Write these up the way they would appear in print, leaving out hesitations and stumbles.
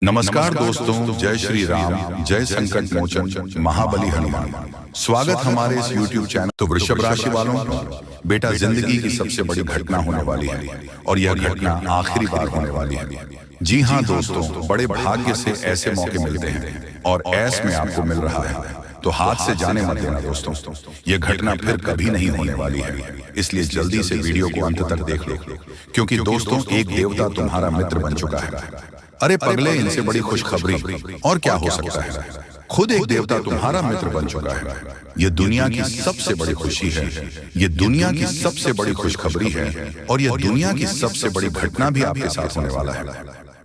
नमस्कार दोस्तों, जय श्री राम, जय संकट मोचन, महाबली हनुमान। स्वागत हमारे इस YouTube चैनल। तो वृषभ राशि वालों, बेटा जिंदगी की सबसे बड़ी घटना होने वाली है और यह घटना आखिरी बार होने वाली है। जी हाँ दोस्तों, बड़े भाग्य से ऐसे मौके मिलते हैं और ऐस में आपको मिल रहा है, तो हाथ से जाने मत देना दोस्तों। यह घटना फिर कभी नहीं होने वाली है, इसलिए जल्दी से वीडियो को अंत तक देख लो, क्योंकि दोस्तों एक देवता तुम्हारा मित्र बन चुका है। अरे पगले, इनसे बड़ी खुशखबरी और क्या हो सकता है। खुद एक देवता तुम्हारा मित्र बन चुका है। यह दुनिया की सबसे बड़ी खुशी है, यह दुनिया की सबसे बड़ी खुशखबरी है और यह दुनिया की सबसे बड़ी घटना भी आपके साथ होने वाला है।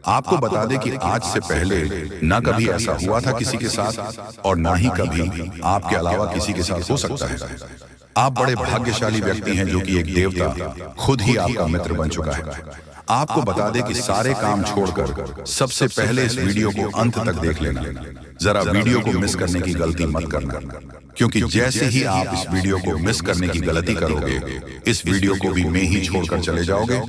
आपको बता दें कि आज से पहले ना कभी ऐसा हुआ था किसी के साथ और ना ही कभी आपके अलावा किसी के साथ हो सकता है। आप बड़े भाग्यशाली व्यक्ति हैं जो कि एक देवता खुद ही आपका मित्र बन चुका है। आपको बता दें कि सारे काम छोड़कर सबसे पहले इस वीडियो को अंत तक देख लेना। जरा वीडियो को मिस करने की गलती मत करना, क्योंकि जैसे ही आप इस वीडियो को मिस करने की गलती करोगे, इस वीडियो को भी मैं ही छोड़कर चले जाओगे,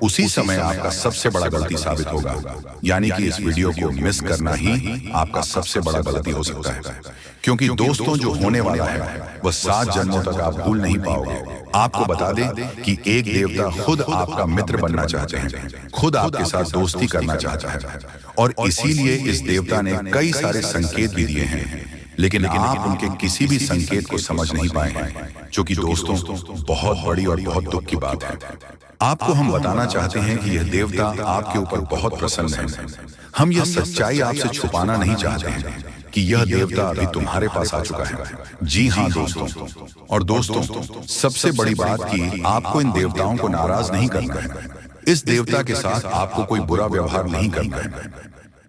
उसी समय आपका सबसे बड़ा गलती साबित होगा। यानी कि इस वीडियो को मिस करना ही आपका सबसे बड़ा गलती हो सकता है, क्योंकि दोस्तों जो होने वाला है वह 7 जन्मों तक आप भूल नहीं पाओगे। आपको बता दें कि एक देवता खुद आपका मित्र बनना चाहते हैं, खुद आपके साथ दोस्ती करना चाहता है और इसीलिए इस देवता ने कई सारे संकेत भी दिए हैं, लेकिन आप उनके किसी भी संकेत को समझ नहीं पाए हैं, जो कि दोस्तों बहुत बड़ी और बहुत दुख की बात है। आपको हम बताना चाहते हैं कि यह देवता आपके ऊपर बहुत प्रसन्न है। हम यह सच्चाई आपसे छुपाना नहीं चाहते हैं कि यह देवता अभी तुम्हारे पास आ चुका है। जी हाँ दोस्तों, और दोस्तों सबसे बड़ी बात कि आपको इन देवताओं को नाराज नहीं करना है। इस देवता के साथ आपको कोई बुरा व्यवहार नहीं करना है।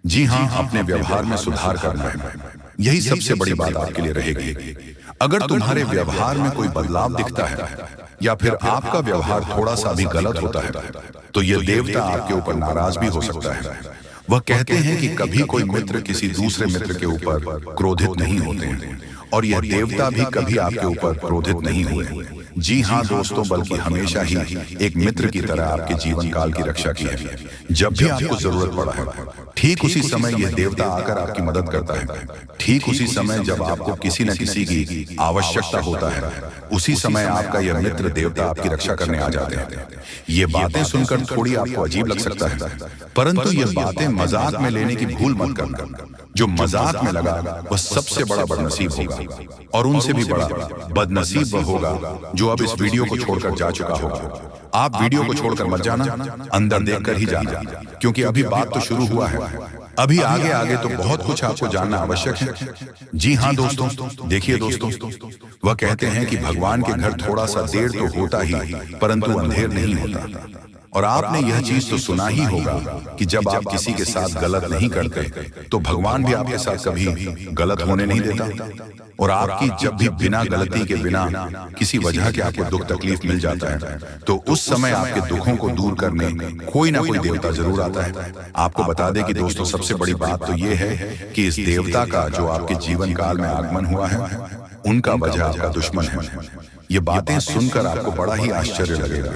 जी हाँ, अपने व्यवहार में सुधार करना है। यही सबसे बड़ी बात आपके लिए रहेगी। अगर तुम्हारे व्यवहार में कोई बदलाव दिखता है या फिर आपका व्यवहार थोड़ा सा भी गलत होता है, तो यह देवता आपके ऊपर नाराज भी हो सकता है। वह कहते हैं कि कभी कोई मित्र किसी दूसरे मित्र के ऊपर क्रोधित नहीं होते हैं और यह देवता भी कभी आपके ऊपर क्रोधित नहीं हुए। जी हाँ दोस्तों, बल्कि हमेशा ही एक मित्र की तरह आपके जीवन काल की रक्षा की है। जब भी आपको जरूरत पड़ा है, ठीक उसी समय यह देवता आकर आपकी मदद करता है। ठीक उसी समय जब आपको किसी न किसी की आवश्यकता होता है, उसी समय आपका यह मित्र देवता आपकी रक्षा करने आ जाते हैं। ये बातें सुनकर थोड़ी आपको अजीब लग सकता है, परंतु ये बातें मजाक में लेने की भूल मत करना। जो मजाक में लगा वह सबसे बड़ा बदनसीब होगा, और उनसे भी बड़ा बदनसीब वह होगा जो अब इस वीडियो को छोड़कर जा चुका होगा। आप वीडियो को छोड़कर मत जाना, अंदर देखकर ही जाना, क्योंकि अभी बात तो शुरू हुआ है। अभी आगे आगे तो बहुत कुछ आपको जानना आवश्यक है। जी हाँ दोस्तों, देखिए दोस्तों, वह कहते हैं कि भगवान के घर थोड़ा सा देर तो होता ही, परंतु अंधेर नहीं होता। और आपने यह चीज तो सुना ही होगा कि जब आप किसी के साथ गलत नहीं करते, तो भगवान भी आपके साथ कभी गलत होने नहीं देता। और आपकी जब भी बिना गलती के, बिना किसी वजह के आपको दुख तकलीफ मिल जाता है, तो उस समय आपके दुखों को दूर करने कोई ना कोई देवता जरूर आता है। आपको बता दें कि दोस्तों सबसे बड़ी बात तो ये है कि इस देवता का जो आपके जीवन काल में आगमन हुआ है, उनका वजह आपका दुश्मन है। ये बातें सुनकर आपको बड़ा ही आश्चर्य लगेगा,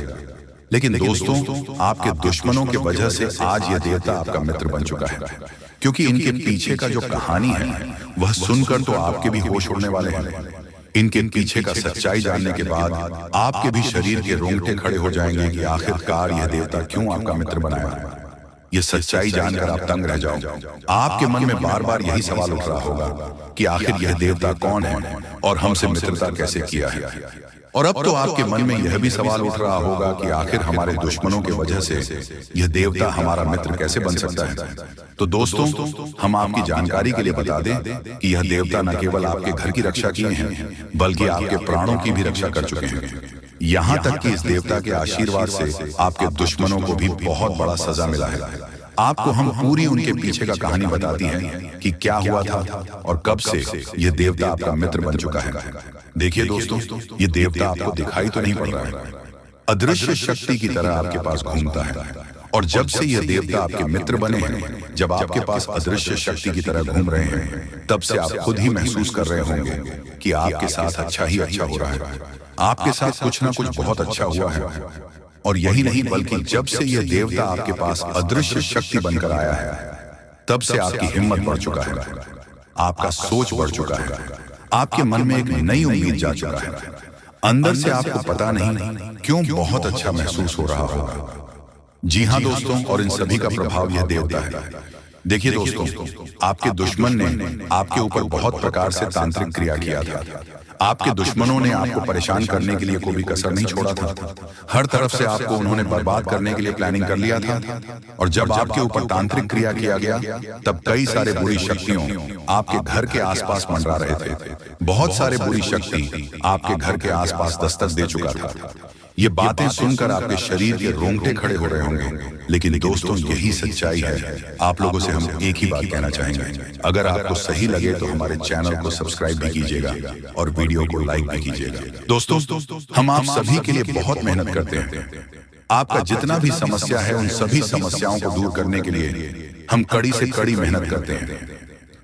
लेकिन दोस्तों आपके दुश्मनों के वजह से आज यह देवता आपका मित्र बन चुका है, क्योंकि इनके पीछे का जो कहानी है वह सुनकर तो आपके भी होश उड़ने वाले हैं। इनके पीछे का सच्चाई जानने के बाद आपके भी शरीर के रोंगटे खड़े हो जाएंगे कि आखिरकार यह देवता क्यों आपका मित्र बनाया है। यह सच्चाई जानकर आप तंग रह जाओ। आपके मन में बार बार यही सवाल उठ रहा होगा कि आखिर यह देवता कौन है और हमसे मित्रता कैसे किया है। और अब तो आपके मन में यह भी सवाल उठ रहा होगा कि आखिर हमारे दुश्मनों की वजह से यह देवता हमारा मित्र कैसे बन सकता है। तो दोस्तों हम आपकी जानकारी के लिए बता दें कि यह देवता न केवल आपके घर की रक्षा किए हैं, बल्कि आपके प्राणों की भी रक्षा कर चुके हैं। यहाँ तक कि इस देवता के आशीर्वाद से आपके दुश्मनों को भी बहुत बड़ा सजा मिला है। आपको हम पूरी उनके पीछे का कहानी बताती हैं कि क्या हुआ था और कब से यह देवता आपका मित्र बन चुका है। देखिए दोस्तों, ये देवता आपको दिखाई तो नहीं पड़ रहा है, अदृश्य शक्ति की तरह आपके पास घूमता है। और जब से यह देवता आपके मित्र बने हैं, जब आपके पास अदृश्य शक्ति की तरह घूम रहे हैं, तब से आप खुद ही महसूस कर रहे होंगे कि आपके साथ अच्छा ही अच्छा हो रहा है। आपके साथ कुछ ना कुछ बहुत अच्छा हुआ है। और यही नहीं, बल्कि जब से यह देवता आपके पास अदृश्य शक्ति बनकर आया है, तब से आपकी हिम्मत बढ़ चुका है, आपका सोच बढ़ चुका है, आपके मन में एक नई उम्मीद जा चुका है। अंदर से आपको पता नहीं क्यों बहुत अच्छा महसूस हो रहा होगा। जी हाँ दोस्तों, और इन सभी का प्रभाव यह देवता है। देखिए दोस्तों, आपके दुश्मन ने आपके ऊपर बहुत प्रकार से तांत्रिक क्रिया किया था। आपके दुश्मनों ने आपको परेशान करने के लिए कोई कसर नहीं छोड़ा था। हर तरफ से आपको उन्होंने बर्बाद करने के लिए प्लानिंग कर लिया था। और जब आपके ऊपर तांत्रिक क्रिया किया गया, तब कई सारे बुरी शक्तियों आपके घर के आसपास मंडरा रहे थे। बहुत सारे बुरी शक्ति आपके घर के आसपास दस्तक दे चुका था। ये बातें सुनकर आपके शरीर के रोंगटे खड़े हो रहे होंगे, लेकिन दोस्तों यही सच्चाई है। आप लोगों से हम एक ही बात कहना चाहेंगे, अगर आपको सही लगे तो हमारे चैनल को सब्सक्राइब भी कीजिएगा और वीडियो को लाइक भी कीजिएगा। दोस्तों, हम आप सभी के लिए बहुत मेहनत करते हैं। आपका जितना भी समस्या है, उन सभी समस्याओं को दूर करने के लिए हम कड़ी से कड़ी मेहनत करते हैं।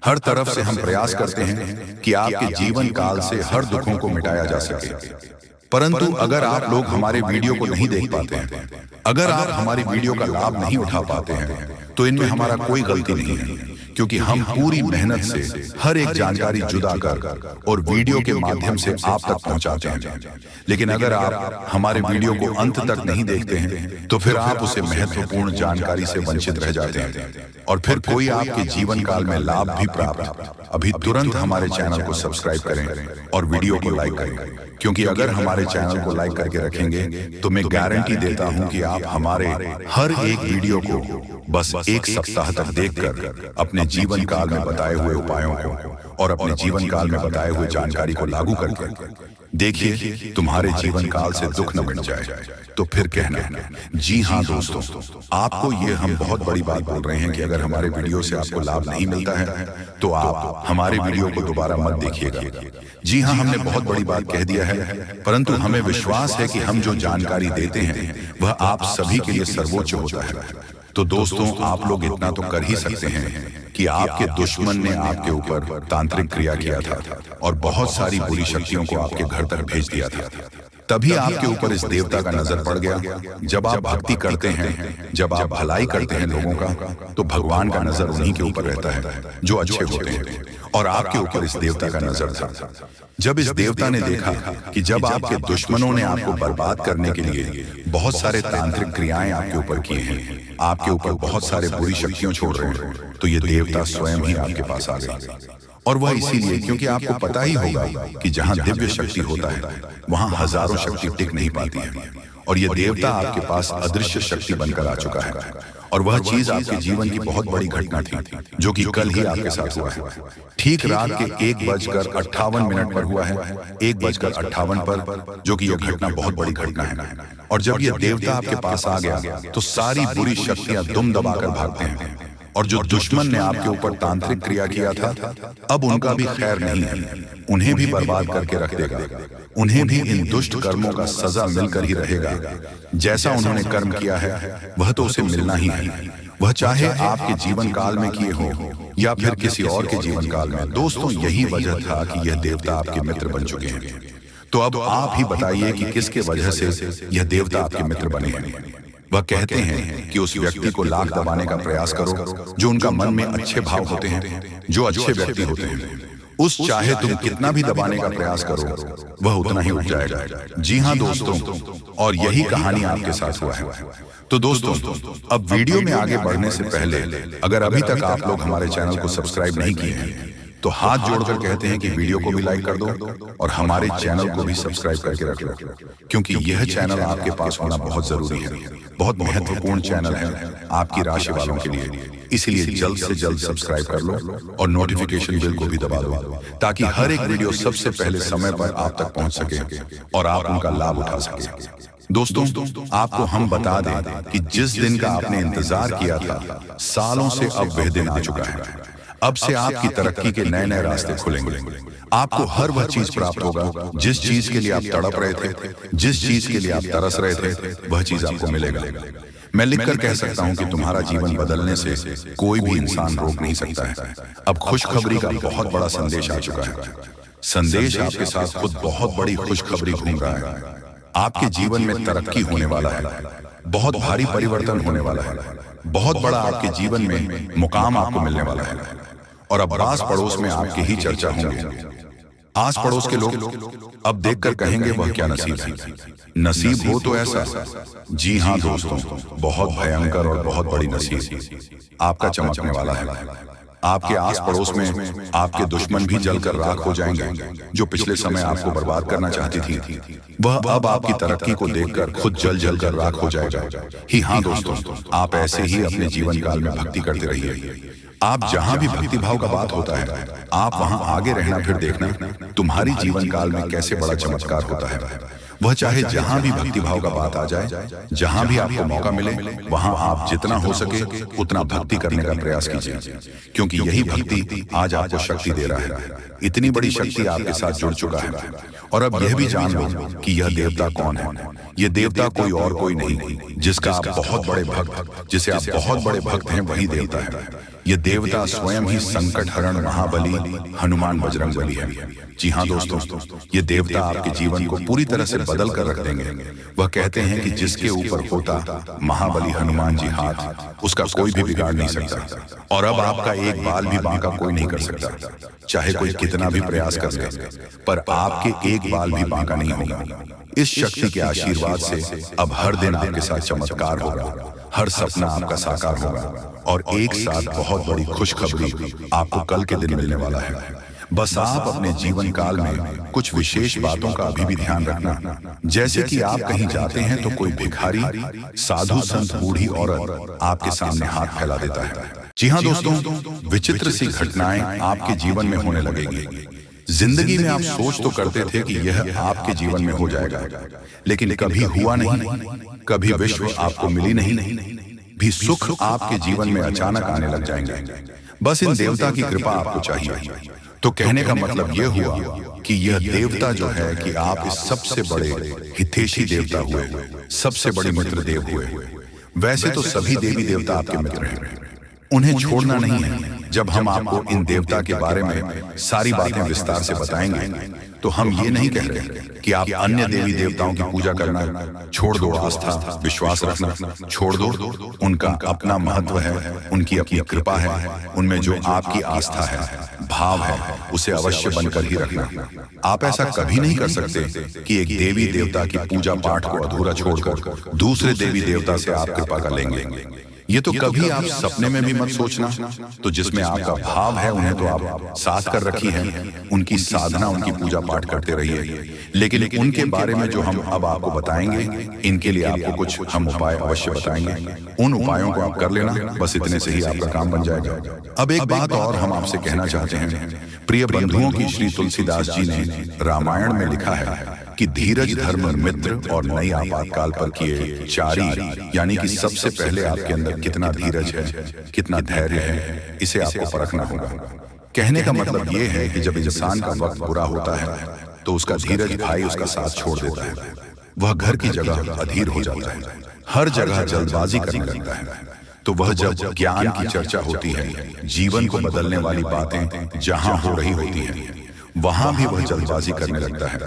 हर तरफ से हम प्रयास करते हैं कि आपके जीवन काल से हर दुखों को मिटाया जा सके। परंतु अगर आप लोग हमारे वीडियो को नहीं देख पाते हैं, अगर आप हमारी वीडियो का लाभ नहीं उठा पाते हैं, तो इनमें हमारा कोई गलती नहीं है, क्योंकि हम पूरी मेहनत से हर एक जानकारी जुदा कर और वीडियो के माध्यम से आप तक पहुंचाते हैं। लेकिन अगर आप हमारे वीडियो को अंत तक नहीं देखते हैं, तो फिर आप उसे महत्वपूर्ण जानकारी से वंचित रह जाते हैं और फिर कोई आपके जीवन काल में लाभ भी प्राप्त। अभी तुरंत हमारे चैनल को सब्सक्राइब करें और वीडियो को लाइक करें, क्योंकि अगर हमारे चैनल को लाइक करके रखेंगे तो मैं गारंटी देता हूं कि आप हमारे हर एक वीडियो को बस एक सप्ताह तक देखकर अपने जीवन काल में बताए हुए उपायों को और अपने जीवन काल में बताए हुए जानकारी को लागू करके देखिए, तुम्हारे जीवन काल से दुख न मिट जाए तो फिर कहना। जी हाँ दोस्तों, आपको ये हम बहुत बड़ी बात बोल रहे हैं कि अगर हमारे वीडियो से आपको लाभ नहीं मिलता है तो आप हमारे वीडियो को दोबारा मत देखिएगा। जी हाँ, हमने बहुत बड़ी बात कह दिया है, परंतु हमें विश्वास है कि हम जो जानकारी देते हैं वह आप सभी के लिए सर्वोच्च होता है। तो दोस्तों, आप लोग इतना तो कर ही सकते हैं कि आपके दुश्मन ने आपके ऊपर तांत्रिक क्रिया किया था और बहुत सारी बुरी शक्तियों को आपके घर तक भेज दिया था। तभी आपके ऊपर इस देवता का नजर पड़ गया। जब आप भक्ति करते हैं, जब आप भलाई करते हैं लोगों का, तो भगवान का नजर उन्हीं के ऊपर रहता है जो अच्छे होते हैं, और आपके ऊपर इस देवता का नजर था। जब इस देवता ने देखा कि जब आपके दुश्मनों ने आपको बर्बाद करने के लिए बहुत सारे तांत्रिक क्रियाएं आपके ऊपर की हैं, आपके ऊपर बहुत सारे बुरी शक्तियां छोड़ रहे हैं, तो ये देवता स्वयं ही आपके पास आ गए। और वह इसीलिए क्योंकि आपको पता ही होगा कि जहां दिव्य शक्ति होता है वहां हजारों शक्ति टिक नहीं पाती है, और ये देवता आपके पास अदृश्य शक्ति बनकर आ चुका है। और वह चीज आपके जीवन की बहुत बड़ी घटना थी जो कि कल ही आपके साथ हुआ है। ठीक रात के 1:58 पर हुआ है, 1:58 पर, जो कि यह घटना बहुत बड़ी घटना है। और जब यह देवता आपके पास आ गया तो सारी बुरी शक्तियां दुम दबाकर भागते हैं, और जो दुश्मन ने आपके ऊपर तांत्रिक क्रिया किया था अब उनका भी खैर नहीं है, उन्हें भी बर्बाद करके रख देगा। उन्हें भी इन दुष्ट कर्मों का सजा मिलकर ही रहेगा। जैसा उन्होंने कर्म किया है वह तो उसे मिलना ही है, वह चाहे आपके जीवन काल में किए हो या फिर किसी और के जीवन काल में। दोस्तों, यही वजह था कि यह देवता आपके मित्र बन चुके हैं। तो अब आप ही बताइए कि किसके वजह से यह देवता आपके मित्र बने हैं। वह कहते हैं कि उस व्यक्ति को लाख दबाने का प्रयास करो जो उनका मन में अच्छे भाव होते हैं, जो अच्छे व्यक्ति होते हैं। उस चाहे तुम कितना भी दबाने का प्रयास करो वह उतना ही उठ जाएगा। जी हाँ दोस्तों, और यही कहानी आपके साथ हुआ है। तो दोस्तों, अब वीडियो में आगे बढ़ने से पहले अगर अभी तक आप लोग हमारे चैनल को सब्सक्राइब नहीं किए हैं तो हाथ जोड़कर कहते हैं कि वीडियो को भी लाइक कर दो और हमारे चैनल को भी सब्सक्राइब करके रख लो, क्योंकि यह चैनल आपके पास होना बहुत जरूरी है, बहुत महत्वपूर्ण चैनल है आपकी राशि वालों के लिए। इसलिए जल्द से जल्द सब्सक्राइब कर लो और नोटिफिकेशन बेल को भी दबा दो, ताकि हर एक वीडियो सबसे पहले समय पर आप तक पहुंच सके और आप उनका लाभ उठा सके। दोस्तों, आपको हम बता दें कि जिस दिन का आपने इंतजार किया था, सालों से अब वह दिन आ चुका है। अब से आपकी तरक्की के नए नए रास्ते खुलेंगे। आपको हर वह चीज प्राप्त होगा जिस चीज के लिए आप तड़प रहे थे, जिस चीज के लिए आप तरस रहे थे, वह चीज आपको मिलेगा। मैं लिखकर कह सकता हूं कि तुम्हारा जीवन बदलने से कोई भी इंसान रोक नहीं सकता है। अब खुशखबरी का बहुत बड़ा संदेश आ चुका है। संदेश आपके साथ खुद बहुत बड़ी खुशखबरी घूम रहा है। आपके जीवन में तरक्की होने वाला है, बहुत भारी परिवर्तन होने वाला है, बहुत बड़ा आपके जीवन में मुकाम आपको मिलने वाला है। और अब आस पड़ोस में आपकी ही चर्चा होंगे। आस पड़ोस के लोग अब देखकर कहेंगे वह क्या नसीब है। नसीब हो तो ऐसा, जी हाँ दोस्तों, बहुत भयंकर और बहुत बड़ी नसीब आपका चमकने वाला है। आपके आस पड़ोस में आपके दुश्मन भी जलकर राख हो जाएंगे। जो पिछले समय आपको बर्बाद करना चाहती थी, वह अब आपकी तरक्की को देखकर खुद जल जल कर राख हो जाएगा। ही हाँ दोस्तों, आप ऐसे ही अपने जीवन काल में भक्ति करते रहिए। आप जहां भी भक्ति भाव का बात होता है, आप वहां आगे रहना। फिर देखना तुम्हारी जीवन काल में कैसे बड़ा चमत्कार होता है। वह चाहे जहां भी भक्ति भाव का बात आ जाए, जहां भी आपको मौका मिले, वहां आप जितना हो सके उतना भक्ति करने का प्रयास कीजिए, क्योंकि यही भक्ति आज आपको शक्ति दे रहा है। इतनी बड़ी शक्ति आपके साथ जुड़ चुका है। और अब यह भी जान लो कि यह देवता कौन है। यह देवता कोई और कोई नहीं, जिसका आप बहुत बड़े भक्त, जिसे आप बहुत बड़े भक्त हैं, वही देवता है। यह देवता स्वयं ही संकट हरण महाबली हनुमान बजरंग बली है। जी हाँ दोस्तों, ये देवता आपके जीवन को पूरी तरह से बदल कर रख देंगे। वह कहते हैं कि जिसके ऊपर होता महाबली हनुमान जी हाथ, उसका कोई भी बिगाड़ नहीं सकता। और अब आपका एक बाल भी बांका कोई नहीं कर सकता, चाहे कोई कितना भी प्रयास कर ले, पर आपके एक बाल भी बांका नहीं होगा। इस शक्ति के आशीर्वाद से अब हर दिन आपके साथ चमत्कार होगा, हर सपना आपका साकार होगा, और एक साथ बहुत बड़ी खुशखबरी आपको कल के दिन मिलने वाला है। बस आप अपने जीवन काल में कुछ विशेष बातों का अभी भी ध्यान रखना। जैसे कि आप कहीं जाते हैं तो कोई भिखारी, साधु, संत, बूढ़ी औरत आपके सामने हाथ फैला देता है। जी हाँ दोस्तों, विचित्र सी घटनाएं आपके जीवन में होने लगेगी। जिंदगी में आप सोच तो करते थे कि यह आपके जीवन में हो जाएगा, लेकिन कभी हुआ नहीं। कभी विश्व आपको मिली नहीं, भी सुख आपके जीवन में अचानक आने लग जाएंगे। बस इन देवता की कृपा आपको चाहिए। तो कहने का मतलब यह हुआ कि यह देवता जो है कि आप इस सबसे बड़े हितैषी देवता हुए, सबसे बड़े मित्र देव हुए। वैसे तो सभी देवी देवता आपके मित्र हैं, उन्हें छोड़ना नहीं है। जब हम आपको इन देवता के बारे में सारी बातें विस्तार से बताएंगे, तो हम ये नहीं कह रहे कि आप अन्य देवी देवताओं की पूजा करना छोड़ दो, आस्था विश्वास रखना छोड़ दो। उनका अपना महत्व है, उनकी अपनी कृपा है, उनमें जो आपकी आस्था है, भाव है, उसे अवश्य बनकर ही रखना। आप ऐसा कभी नहीं कर सकते कि एक देवी देवता की पूजा पाठ को अधूरा छोड़कर दूसरे देवी देवता से आप कृपा कर लेंगे। ये तो कभी आप सपने में भी मत सोचना। तो जिसमें आपका भाव है, उन्हें तो आप साथ कर रखी है, उनकी साधना, उनकी पूजा पाठ करते रहिए। लेकिन उनके बारे में जो हम अब आपको बताएंगे, इनके लिए आपको कुछ हम उपाय अवश्य बताएंगे। उन उपायों को आप कर लेना, बस इतने से ही आपका काम बन जाएगा। अब एक बात और हम आपसे कहना चाहते हैं। प्रिय बंधुओं की श्री तुलसीदास जी ने रामायण में लिखा है कि धीरज, धर्म, मित्र और नई आपातकाल पर किए चारी, यानी कि सबसे पहले आपके अंदर कितना धीरज है, कितना धैर्य है, इसे आपको परखना होगा। कहने का मतलब ये है कि जब इंसान का वक्त बुरा होता है तो उसका धीरज भाई उसका साथ छोड़ देता है। वह घर की जगह अधीर हो जाता है, हर जगह जल्दबाजी करने लगता है। तो वह जब ज्ञान की चर्चा होती है, जीवन को बदलने वाली बातें जहां हो रही होती हैं, वहां भी वह जल्दबाजी करने लगता है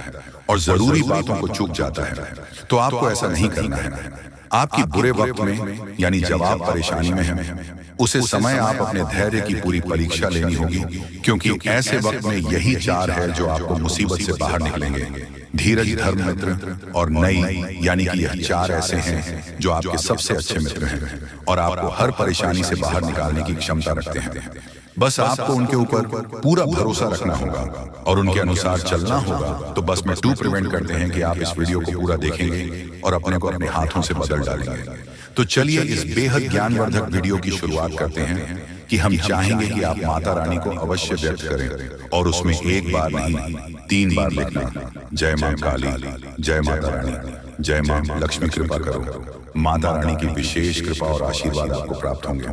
और जरूरी बातों को चूक जाता है। तो आपको ऐसा नहीं करना है। आपकी बुरे वक्त में, यानी जब आप परेशानी में हैं, उसे समय आप अपने धैर्य की पूरी परीक्षा लेनी होगी, क्योंकि ऐसे वक्त में यही चार है जो आपको मुसीबत से बाहर निकलेंगे। धीरज, धर्म, मित्र और नई, यानी कि यह चार ऐसे हैं जो आपके सबसे अच्छे मित्र हैं और आपको हर परेशानी से बाहर निकालने की क्षमता रखते हैं। बस आपको उनके ऊपर पूरा भरोसा रखना होगा और उनके अनुसार चलना होगा। तो बस में टू प्रिवेंट करते हैं कि आप इस वीडियो को पूरा देखेंगे और अपने को अपने हाथों से बदल डालेंगे। तो चलिए इस बेहद ज्ञानवर्धक वीडियो की शुरुआत करते हैं कि हम चाहेंगे कि आप माता रानी को अवश्य व्यक्त करें और उसमें एक बार नहीं 3 बार लिखना, जय मां काली, जय माता रानी, जय मां लक्ष्मी, कृपा करो। माता रानी की विशेष कृपा और आशीर्वाद आपको प्राप्त होंगे।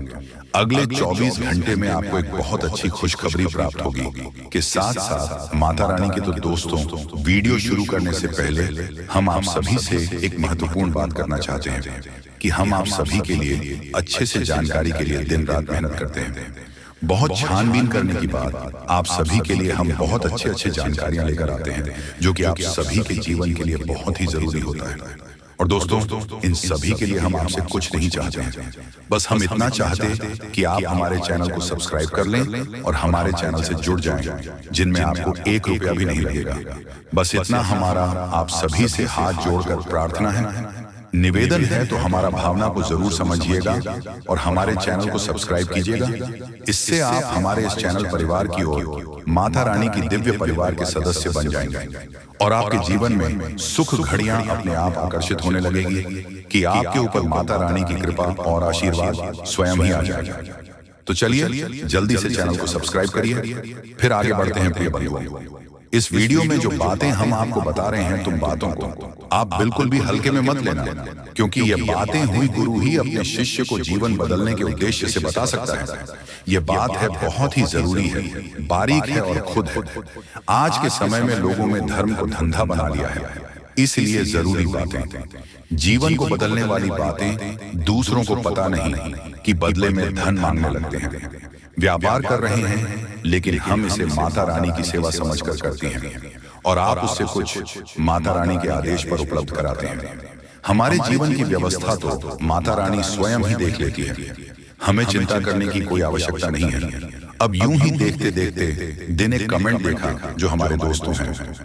अगले 24 घंटे में आपको एक बहुत अच्छी खुशखबरी प्राप्त होगी कि साथ साथ माता रानी के तो दोस्तों, वीडियो शुरू करने से पहले हम आप सभी से एक महत्वपूर्ण बात करना चाहते हैं कि हम आप सभी के लिए अच्छे से जानकारी के लिए दिन रात मेहनत करते हैं। बहुत छानबीन करने के बाद आप सभी के लिए हम बहुत अच्छे जानकारियां लेकर आते हैं जो कि आप सभी के जीवन के लिए बहुत ही जरूरी होता है। और दोस्तों, इन सभी के लिए हम आपसे कुछ नहीं चाहते हैं, बस हम इतना चाहते कि आप हमारे चैनल को सब्सक्राइब कर लें और हमारे चैनल से जुड़ जाएं, जिनमें आपको 1 रुपया भी नहीं लगेगा। बस इतना हमारा आप सभी से हाथ जोड़कर प्रार्थना है, निवेदन है। तो हमारा भावना को जरूर समझिएगा और हमारे चैनल को सब्सक्राइब कीजिएगा। इससे आप हमारे इस चैनल परिवार की ओर माता रानी की दिव्य परिवार के सदस्य बन जाएंगे और आपके जीवन में सुख घड़ियां अपने आप आकर्षित होने लगेगी कि आपके ऊपर माता रानी की कृपा और आशीर्वाद स्वयं ही आ जाएगा। तो चलिए जल्दी से चैनल को सब्सक्राइब करिए। फिर आगे बढ़ते हैं प्रिय बंधुओं। इस वीडियो में जो बातें हम आपको बता रहे हैं, तुम बातों को आप बिल्कुल भी हल्के में मत लेना, क्योंकि ये बातें हुई गुरु ही अपने शिष्य को जीवन बदलने के उद्देश्य से बता सकता है। ये बात है बहुत ही जरूरी है, बारीक है और खुद है। आज के समय में लोगों में धर्म को धंधा बना लिया है, इसलिए जरूरी बातें, जीवन को बदलने वाली बातें दूसरों को पता नहीं कि बदले में धन मांगने लगते हैं। व्यापार कर रहे हैं, लेकिन हम इसे माता रानी की सेवा समझकर करते हैं और आप उससे कुछ माता रानी के आदेश पर उपलब्ध कराते हैं। हमारे जीवन की व्यवस्था तो माता रानी स्वयं ही देख लेती है, हमें चिंता करने की कोई आवश्यकता नहीं है। अब यूं ही देखते देखते दिन एक कमेंट देखा जो हमारे दोस्तों हैं,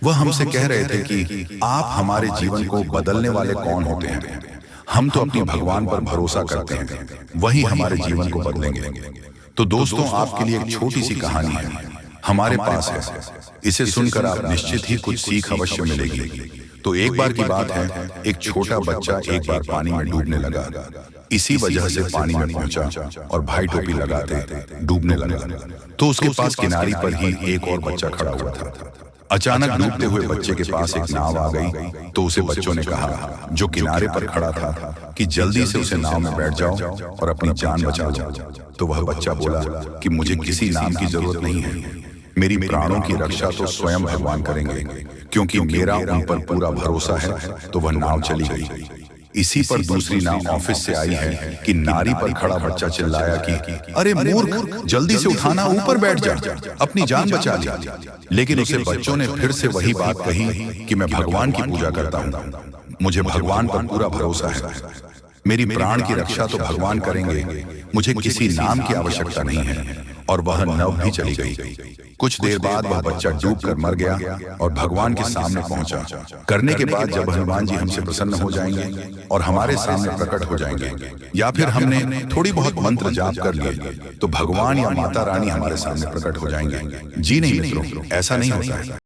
वह हमसे कह रहे थे कि आप हमारे जीवन को बदलने वाले कौन होते हैं? हम तो अपने भगवान पर भरोसा करते हैं, वही हमारे जीवन को बदलेंगे। तो दोस्तों, आपके लिए एक छोटी सी कहानी है, हमारे पास है। इसे सुनकर आप निश्चित ही कुछ सीख अवश्य मिलेगी। तो एक बार की बात है, एक छोटा बच्चा एक बार पानी में डूबने लगा। इसी वजह से पानी में पहुंचा और भाई टोपी लगाते डूबने लगा। तो उसके पास किनारे पर ही एक और बच्चा खड़ा हुआ था। अचानक डूबते हुए बच्चे के पास एक नाव आ गई, तो उसे बच्चों ने कहा, जो किनारे पर खड़ा था, कि जल्दी से उसे नाव में बैठ जाओ और अपनी जान बचा लो। तो वह बच्चा बोला कि मुझे किसी नाम की जरूरत नहीं है, मेरी प्राणों की रक्षा तो स्वयं भगवान करेंगे, क्योंकि मेरा उन पर पूरा भरोसा है। तो वह नाव चली गई। इसी पर दूसरी नाव ऑफिस से आई है कि नारी पर खड़ा बच्चा चिल्लाया कि अरे मूर्ख, जल्दी से उठाना, ऊपर बैठ जा, अपनी जान बचा ले। लेकिन उसे बच्चों ने फिर से वही बात कही कि मैं भगवान की पूजा करता हूँ, मुझे भगवान पर पूरा भरोसा है, मेरी प्राण की रक्षा तो भगवान करेंगे, मुझे किसी नाम की आवश्यकता नहीं है। और वह नाव भी चली गई। कुछ देर बाद वह बच्चा डूबकर मर गया और भगवान के सामने पहुंचा। करने के बाद जब हनुमान जी हमसे प्रसन्न हो जाएंगे और हमारे सामने प्रकट हो जाएंगे, या फिर हमने थोड़ी बहुत मंत्र जाप कर लिए, तो भगवान या माता रानी हमारे सामने प्रकट हो जाएंगे। जी नहीं मित्रों, ऐसा नहीं होता है।